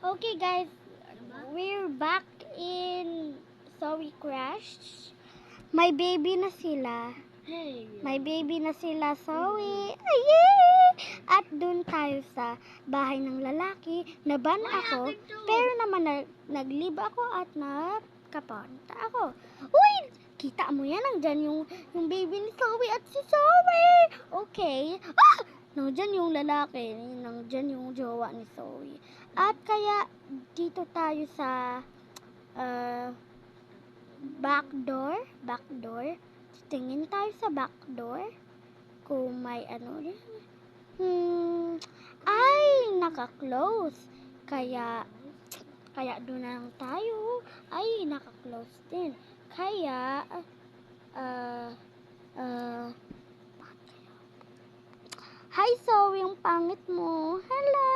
Okay guys, we're back in Zoe Crash. May baby na sila. May baby na sila, Zoe. Ayay! At dun tayo sa bahay ng lalaki. Naban ako, pero naman nag-leave ako at nagkapunta ako. Uy! Kita mo yan, nandyan yung baby ni Zoe at si Zoe. Okay. Ah! Nandyan yung lalaki, nandyan yung jowa ni Zoe. At kaya dito tayo sa back door. Tingin tayo sa back door kung may ano rin. Ay, naka-close. Kaya doon na lang tayo. Ay, naka-close din. Kaya hi Zoe, yung pangit mo. Hello.